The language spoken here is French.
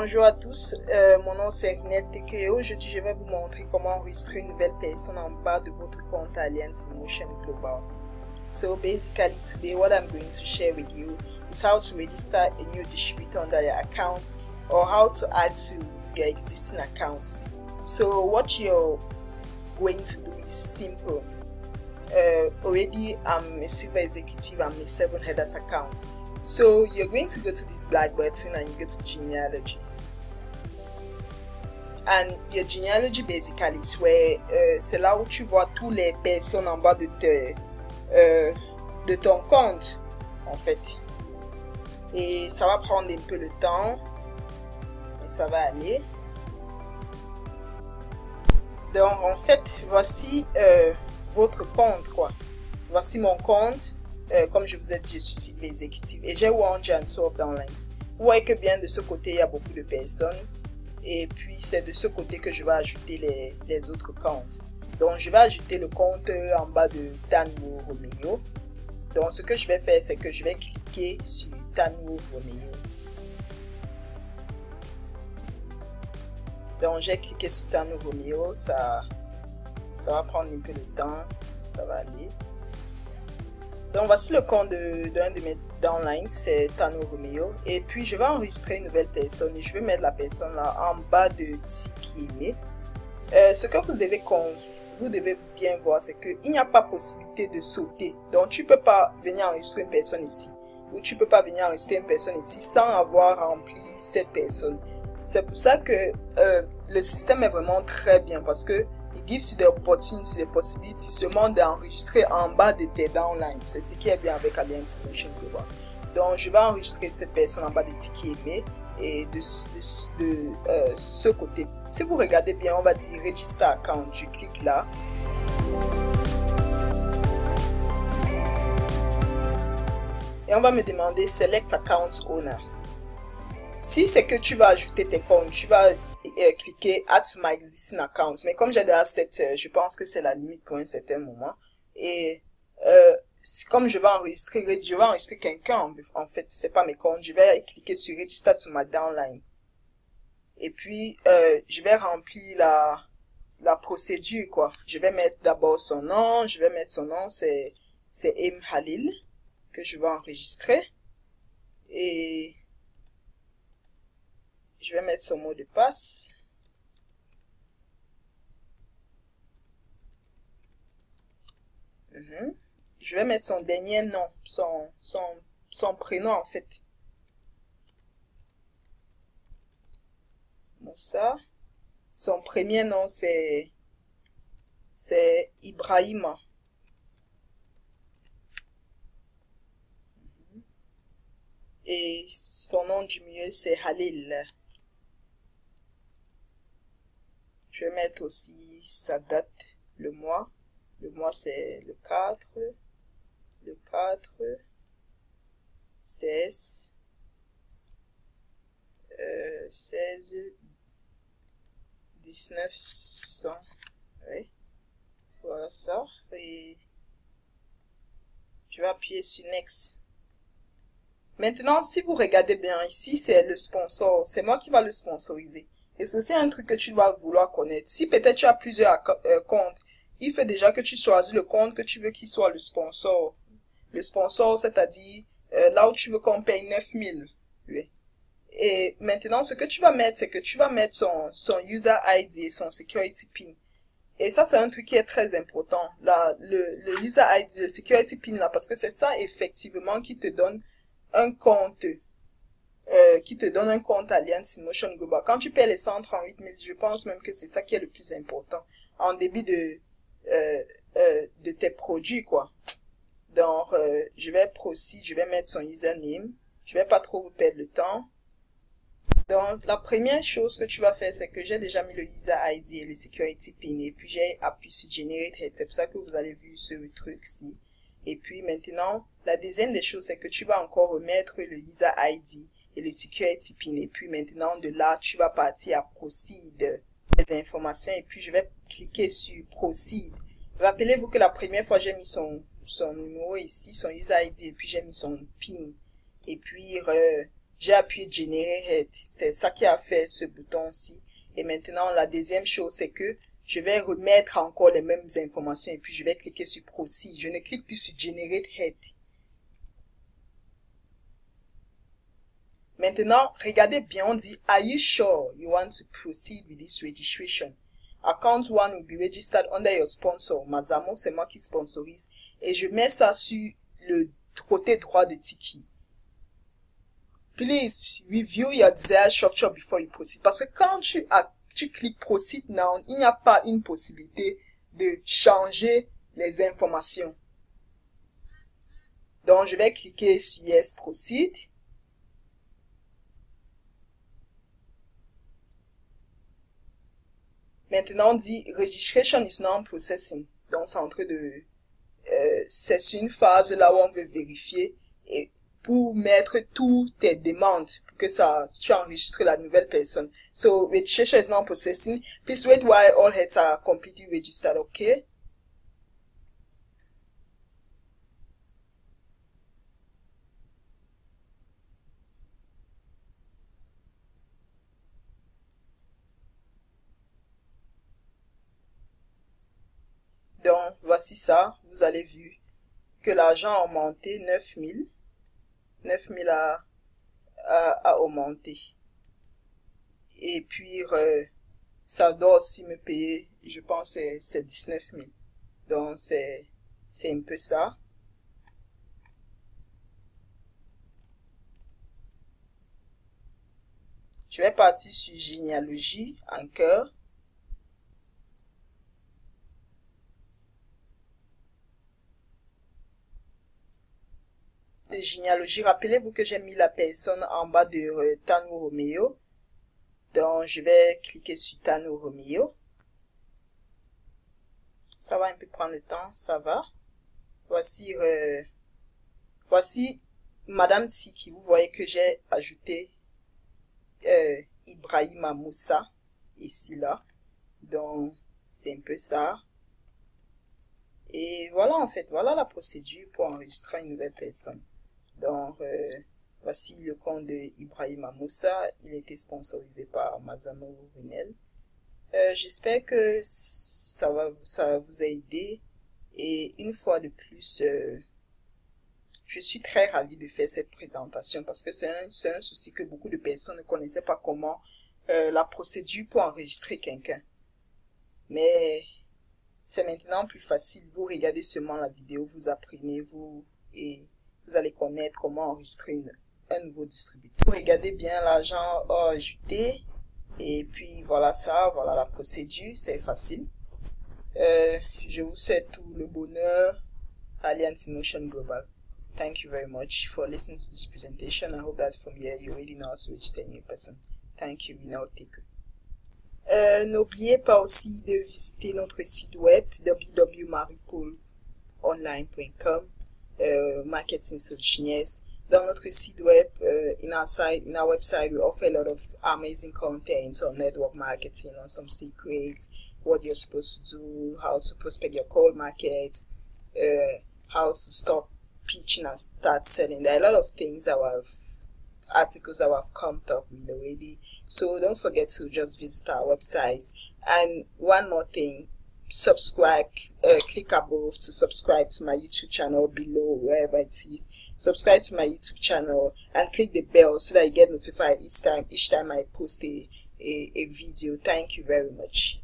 Bonjour à tous, mon nom c'est Rinette et aujourd'hui je vais vous montrer comment enregistrer une nouvelle personne en bas de votre compte Alliance InMotion Global. So basically today what I'm going to share with you is how to register a new distributor under your account or how to add to your existing account. So what you're going to do is simple. Already I'm a silver executive, I'm a 7 headers account. So you're going to go to this black button and you go to genealogy. And your genealogy basically is where c'est là où tu vois tous les personnes en bas de ton compte en fait. Et ça va prendre un peu le temps, mais ça va aller. Donc en fait, voici votre compte quoi. Voici mon compte. Comme je vous ai dit, je suis site exécutif et j'ai One and Swap Downlines. Vous voyez que bien de ce côté, il y a beaucoup de personnes. Et puis, c'est de ce côté que je vais ajouter les autres comptes. Donc, je vais ajouter le compte en bas de Tanu Romeo. Donc, ce que je vais faire, c'est que je vais cliquer sur Tanu Romeo. Donc, j'ai cliqué sur Tanu Romeo. Ça va prendre un peu de temps. Ça va aller. Donc voici le compte d'un de mes downlines, c'est Tanu Romeo. Et puis je vais enregistrer une nouvelle personne et je vais mettre la personne là en bas de Tiki. Ce que vous devez bien voir, c'est qu'il n'y a pas possibilité de sauter. Donc tu ne peux pas venir enregistrer une personne ici. Ou tu ne peux pas venir enregistrer une personne ici sans avoir rempli cette personne. C'est pour ça que le système est vraiment très bien parce que it gives you the opportunity, the possibility seulement d'enregistrer en bas de tes downlines. C'est ce qui est bien avec Alliance InMotion Global. Donc, je vais enregistrer cette personne en bas de Tiki Aimé et de ce côté. Si vous regardez bien, on va dire Register Account. Je clique là. Et on va me demander Select Account Owner. Si c'est que tu vas ajouter tes comptes, tu vas cliquer Add to my existing account. Mais comme j'ai déjà cette, je pense que c'est la limite pour un certain moment. Et comme je vais enregistrer quelqu'un, en fait, c'est pas mes comptes, je vais cliquer sur Register to my downline. Et puis, je vais remplir la procédure, quoi. Je vais mettre d'abord son nom. Je vais mettre son nom, c'est M. Halil, que je vais enregistrer. Et je vais mettre son mot de passe. Je vais mettre son dernier nom, son prénom en fait. Moussa. Son premier nom c'est Ibrahima. Et son nom du milieu c'est Halil. Je vais mettre aussi sa date, le mois. Le mois c'est le 4, 16, 1900. Oui. Voilà ça. Et je vais appuyer sur Next. Maintenant, si vous regardez bien ici, c'est le sponsor. C'est moi qui va le sponsoriser. Et c'est un truc que tu dois vouloir connaître. Si peut-être tu as plusieurs comptes, il fait déjà que tu choisis le compte que tu veux qu'il soit le sponsor. Le sponsor, c'est-à-dire là où tu veux qu'on paye 9000. Oui. Et maintenant, ce que tu vas mettre, c'est que tu vas mettre son user ID et son security pin. Et ça, c'est un truc qui est très important. Là, le user ID, le security pin là, parce que c'est ça effectivement qui te donne un compte. Alliance InMotion Global. Quand tu payes les 138 000, je pense même que c'est ça qui est le plus important en débit de tes produits, quoi. Donc, je vais proceed, je vais mettre son username. Je vais pas trop vous perdre le temps. Donc, la première chose que tu vas faire, c'est que j'ai déjà mis le user ID et le security pin. Et puis, j'ai appuyé sur Generate Head. C'est pour ça que vous avez vu ce truc-ci. Et puis, maintenant, la deuxième des choses, c'est que tu vas encore remettre le user ID et le security pin. Et puis maintenant, de là, tu vas partir à Proceed, les informations. Et puis, je vais cliquer sur Proceed. Rappelez-vous que la première fois, j'ai mis son numéro ici, son user ID, et puis j'ai mis son PIN. Et puis, j'ai appuyé Generate. C'est ça qui a fait ce bouton-ci. Et maintenant, la deuxième chose, c'est que je vais remettre encore les mêmes informations et puis je vais cliquer sur Proceed. Je ne clique plus sur Generate Head. Maintenant, regardez bien, on dit, are you sure you want to proceed with this registration? Account 1 will be registered under your sponsor. Mazamo, c'est moi qui sponsorise. Et je mets ça sur le côté droit de Tiki. Please review your desired structure before you proceed. Parce que quand tu cliques Proceed Now, il n'y a pas une possibilité de changer les informations. Donc, je vais cliquer sur Yes, Proceed. Maintenant, on dit Registration is now processing. Donc, c'est en train de... c'est une phase là où on veut vérifier et pour mettre toutes tes demandes pour que tu enregistres la nouvelle personne. So, registration is now processing. Please wait while all heads are completely registered, okay? Donc, voici ça. Vous avez vu que l'argent a augmenté 9000. 9000 a augmenté. Et puis, ça doit aussi me payer, je pense, c'est 19 000. Donc, c'est un peu ça. Je vais partir sur généalogie, en cœur. De généalogie, rappelez-vous que j'ai mis la personne en bas de Tano Romeo. Donc, je vais cliquer sur Tano Romeo. Ça va un peu prendre le temps, ça va. Voici Madame Tiki. Vous voyez que j'ai ajouté Ibrahima Moussa ici, là. Donc, c'est un peu ça. Et voilà, en fait, voilà la procédure pour enregistrer une nouvelle personne. Donc, voici le compte de Ibrahima Moussa. Il était sponsorisé par Mazamo Runel. J'espère que ça va vous aider. Et une fois de plus, je suis très ravie de faire cette présentation parce que c'est un souci que beaucoup de personnes ne connaissaient pas comment la procédure pour enregistrer quelqu'un. Mais c'est maintenant plus facile. Vous regardez seulement la vidéo, vous apprenez, et vous allez connaître comment enregistrer un nouveau distributeur. Vous regardez bien l'argent ajouté. Et puis voilà ça, voilà la procédure, c'est facile. Je vous souhaite tout le bonheur. Alliance in Motion Global. Thank you very much for listening to this presentation. I hope that from here you already know how to register a new person. Thank you. We now take it. N'oubliez pas aussi de visiter notre site web www.maripoleonline.com. Marketing Solutions. Dans notre site web, in our website, we offer a lot of amazing content on network marketing, on some secrets, what you're supposed to do, how to prospect your cold market, how to stop pitching and start selling. There are a lot of things, articles that I've come up with already. So don't forget to just visit our website. And one more thing, subscribe, click above to subscribe to my YouTube channel below, wherever it is. Subscribe to my YouTube channel and click the bell so that you get notified each time I post a video. Thank you very much.